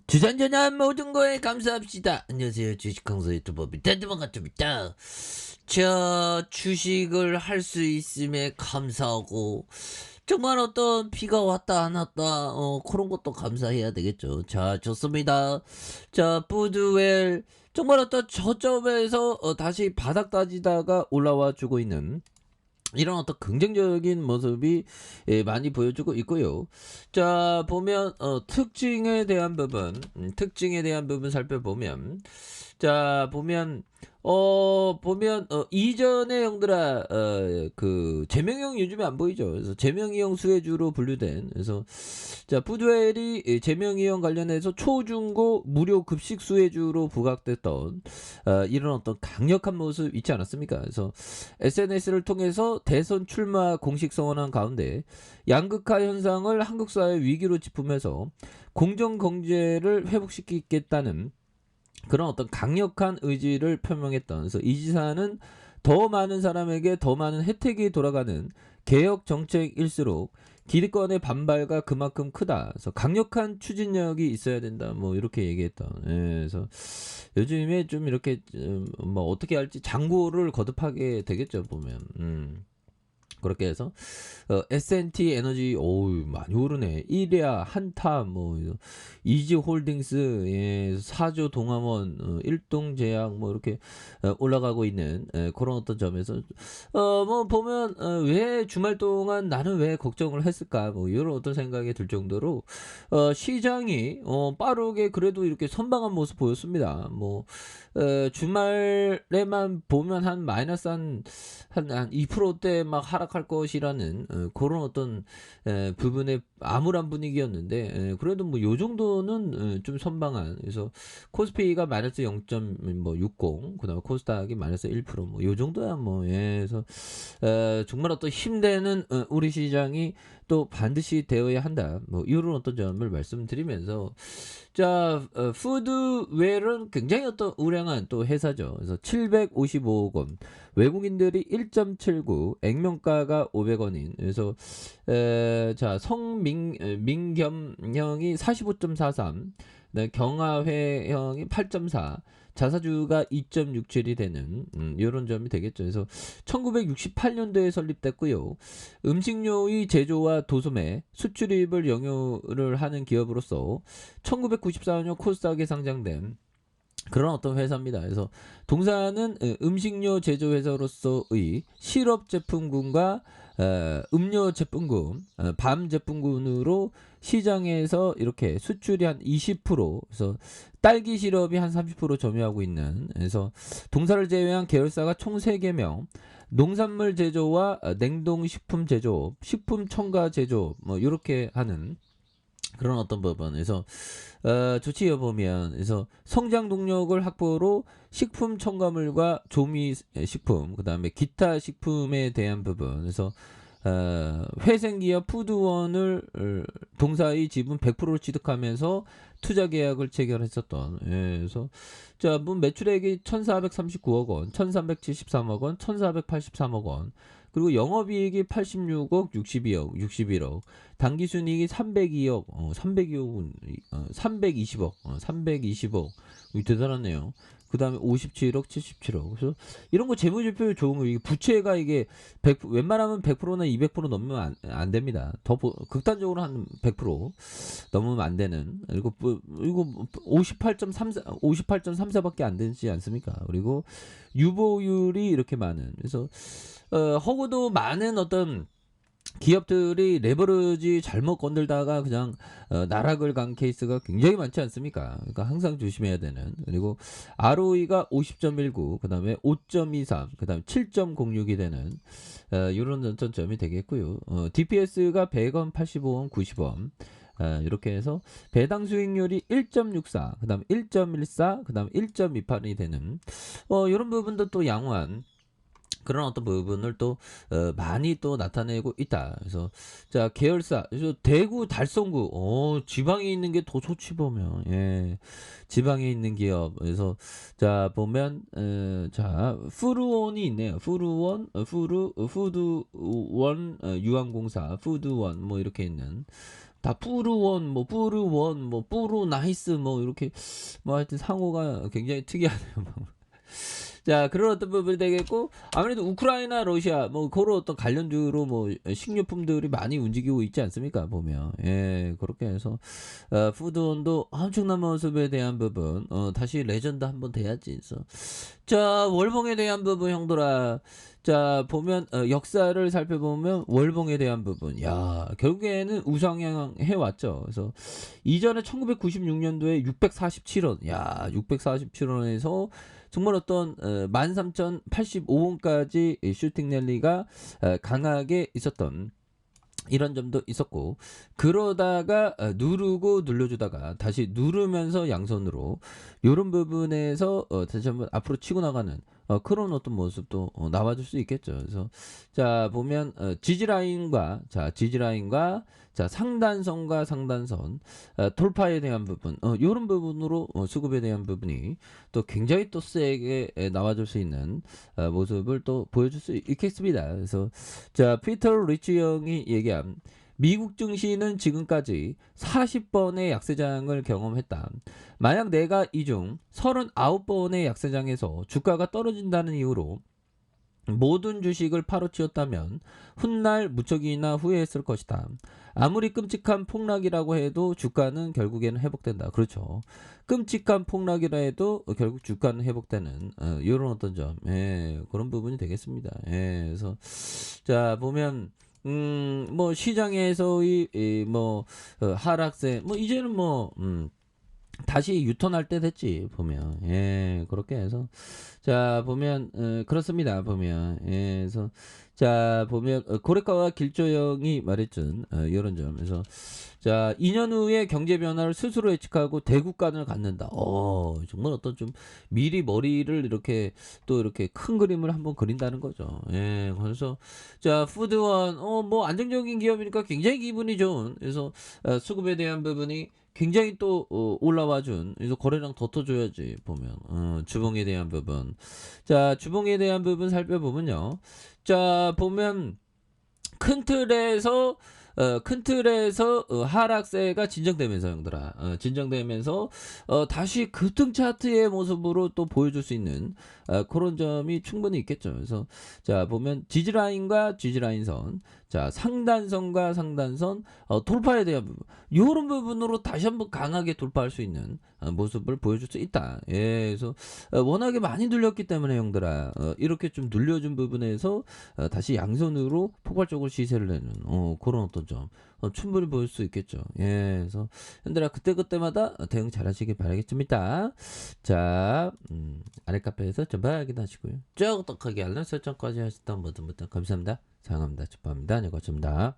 주전전한 모든 거에 감사합시다. 안녕하세요. 주식강사 유튜버 밑단주만 같습니다. 자, 주식을 할 수 있음에 감사하고, 정말 어떤 비가 왔다 안 왔다, 그런 것도 감사해야 되겠죠. 자, 좋습니다. 자, 푸드웰, 정말 어떤 저점에서 다시 바닥 따지다가 올라와 주고 있는 이런 어떤 긍정적인 모습이 많이 보여주고 있고요. 자, 보면 특징에 대한 부분 살펴보면, 자, 보면 이전에 형들아, 그 제명형 요즘에 안 보이죠. 그래서 제명이형 수혜주로 분류된, 그래서 자, 푸드웰이 제명이형 관련해서 초중고 무료 급식 수혜주로 부각됐던 이런 어떤 강력한 모습 있지 않았습니까? 그래서 SNS를 통해서 대선 출마 공식 선언한 가운데 양극화 현상을 한국 사회 위기로 짚으면서 공정 경제를 회복시키겠다는 그런 어떤 강력한 의지를 표명했던, 그래서 이 지사는 더 많은 사람에게 더 많은 혜택이 돌아가는 개혁 정책일수록 기득권의 반발가 그만큼 크다. 그래서 강력한 추진력이 있어야 된다. 뭐 이렇게 얘기했던. 예, 그래서 요즘에 좀 이렇게 뭐 어떻게 할지 장고를 거듭하게 되겠죠 보면. 그렇게 해서 S&T 에너지 오우 많이 오르네. 이레아, 한타, 뭐 이지홀딩스, 예, 사조 동아원, 일동제약 뭐 이렇게 올라가고 있는 그런 어떤 점에서 뭐 보면 왜 주말 동안 나는 왜 걱정을 했을까 뭐 이런 어떤 생각이 들 정도로 시장이 빠르게 그래도 이렇게 선방한 모습 보였습니다. 뭐 주말에만 보면 한 마이너스 한 2%대 막 하락할 것이라는 그런 어떤 부분의 암울한 분위기였는데, 그래도 뭐 요 정도는 좀 선방한, 그래서 코스피가 마이너스 0.60, 그다음에 코스닥이 마이너스 1%, 뭐 요 정도야 뭐. 예, 그래서 정말 어떤 힘되는 우리 시장이 또 반드시 되어야 한다. 뭐 이런 어떤 점을 말씀드리면서, 자, 푸드웰은 굉장히 어떤 우량한 또 회사죠. 그래서 755억 원, 외국인들이 1.79, 액면가가 500원인. 그래서 자, 민겸형이 45.43, 경화회형이 8.4, 자사주가 2.67이 되는 이런 점이 되겠죠. 그래서 1968년도에 설립됐고요. 음식료의 제조와 도소매, 수출입을 영유를 하는 기업으로서 1994년 코스닥에 상장된 그런 어떤 회사입니다. 그래서 동사는 음식료 제조 회사로서의 시럽 제품군과 음료 제품군, 밤 제품군으로 시장에서 이렇게 수출이 한 20%, 그래서 딸기 시럽이 한 30% 점유하고 있는, 그래서 동사를 제외한 계열사가 총 3개명, 농산물 제조와 냉동식품 제조업, 식품 첨가 제조업, 뭐 이렇게 하는 그런 어떤 부분에서 조치해 보면, 그래서 성장 동력을 확보로 식품 첨가물과 조미 식품, 그다음에 기타 식품에 대한 부분, 그래서 회생기업 푸드원을 동사의 지분 100%를 취득하면서 투자 계약을 체결했었던. 예, 그래서 자, 뭐 매출액이 1,439억 원, 1,373억 원, 1,483억 원. 그리고 영업이익이 86억, 62억, 61억. 당기순이익이 302억, 302억은 320억, 320억. 이거 대단하네요. 그 다음에 57억, 77억. 그래서 이런 거 재무제표 좋은 거, 이게 부채가 이게 100, 웬만하면 100%나 200% 넘으면 안 됩니다. 더 극단적으로 한 100% 넘으면 안 되는. 그리고 이거 58.34, 58.34밖에 안 되지 않습니까? 그리고 유보율이 이렇게 많은. 그래서 허구도 많은 어떤 기업들이 레버리지 잘못 건들다가 그냥 나락을 간 케이스가 굉장히 많지 않습니까? 그러니까 항상 조심해야 되는. 그리고 ROE가 50.19, 그다음에 5.23, 그다음에 7.06이 되는 이런 전점이 되겠고요. DPS가 100원, 85원, 90원. 이렇게 해서 배당 수익률이 1.64, 그다음 1.14, 그다음 1.28이 되는 이런 부분도 또 양호한 그런 어떤 부분을 또 많이 또 나타내고 있다. 그래서 자, 계열사, 그래서 대구 달성구, 지방에 있는 게 더 좋지 보면. 예, 지방에 있는 기업. 그래서 자, 보면 자, 푸르원이 있네요. 푸르원, 푸드원, 유한공사, 푸드원 뭐 이렇게 있는 다 뿌르원, 뭐 뿌르원, 뭐 뿌르 나이스, 뭐 이렇게 뭐 하여튼 상호가 굉장히 특이하네요. 자, 그런 어떤 부분이 되겠고, 아무래도 우크라이나, 러시아, 뭐, 그런 어떤 관련주로 뭐, 식료품들이 많이 움직이고 있지 않습니까? 보면. 예, 그렇게 해서, 푸드원도 엄청난 모습에 대한 부분, 다시 레전드 한번 돼야지. 그래서. 자, 월봉에 대한 부분, 형들아. 자, 보면, 역사를 살펴보면, 월봉에 대한 부분. 야, 결국에는 우상향 해왔죠. 그래서, 이전에 1996년도에 647원. 야, 647원에서, 정말 어떤 13,085원까지 슈팅 랠리가 강하게 있었던 이런 점도 있었고, 그러다가 누르고 눌러주다가 다시 누르면서 양손으로 요런 부분에서 다시 한번 앞으로 치고 나가는 그런 어떤 모습도 나와줄 수 있겠죠. 그래서 자, 보면 지지라인과 자, 상단선과 상단선 돌파에 대한 부분, 요런 부분으로 수급에 대한 부분이 또 굉장히 또 세게 나와줄 수 있는 모습을 또 보여줄 수 있겠습니다. 그래서 자, 피터 리치 형이 얘기한 미국 증시는 지금까지 40번의 약세장을 경험했다. 만약 내가 이 중 39번의 약세장에서 주가가 떨어진다는 이유로 모든 주식을 팔아치웠다면 훗날 무척이나 후회했을 것이다. 아무리 끔찍한 폭락이라고 해도 주가는 결국에는 회복된다. 그렇죠. 끔찍한 폭락이라 해도 결국 주가는 회복되는 이런 어떤 점, 그런 부분이 되겠습니다. 그래서 자, 보면 뭐 시장에서의 뭐 하락세, 뭐 이제는 뭐 다시 유턴할 때 됐지 보면. 그렇게 해서 자, 보면 그렇습니다. 보면 그래서 자, 보면 고래가와 길조형이 말했던 이런 점에서 자, 2년 후에 경제 변화를 스스로 예측하고 대국간을 갖는다. 정말 어떤 좀 미리 머리를 이렇게 또 이렇게 큰 그림을 한번 그린다는 거죠. 그래서 자, 푸드원 뭐 안정적인 기업이니까 굉장히 기분이 좋은. 그래서 수급에 대한 부분이 굉장히 또 올라와 준. 그래서 거래량 더 터줘야지 보면. 주봉에 대한 부분. 자, 주봉에 대한 부분 살펴보면요. 자, 보면 큰 틀에서 하락세가 진정되면서 형들아, 진정되면서 다시 급등 차트의 모습으로 또 보여줄 수 있는 그런 점이 충분히 있겠죠. 그래서 자, 보면 지지라인과 지지라인선, 자, 상단선과 상단선 돌파에 대한 부분, 이런 부분으로 다시 한번 강하게 돌파할 수 있는 모습을 보여줄 수 있다. 그래서 워낙에 많이 눌렸기 때문에 형들아, 이렇게 좀 눌려준 부분에서 다시 양손으로 폭발적으로 시세를 내는 그런 어떤 점 충분히 보일 수 있겠죠. 그래서 형들아, 그때그때마다 대응 잘 하시길 바라겠습니다. 자, 아래 카페에서 전부 확인하시고요. 쭉 똑하게 알람 설정까지 하셨던 모든 분들 감사합니다. 사랑합니다. 축복합니다. 네, 고맙습니다.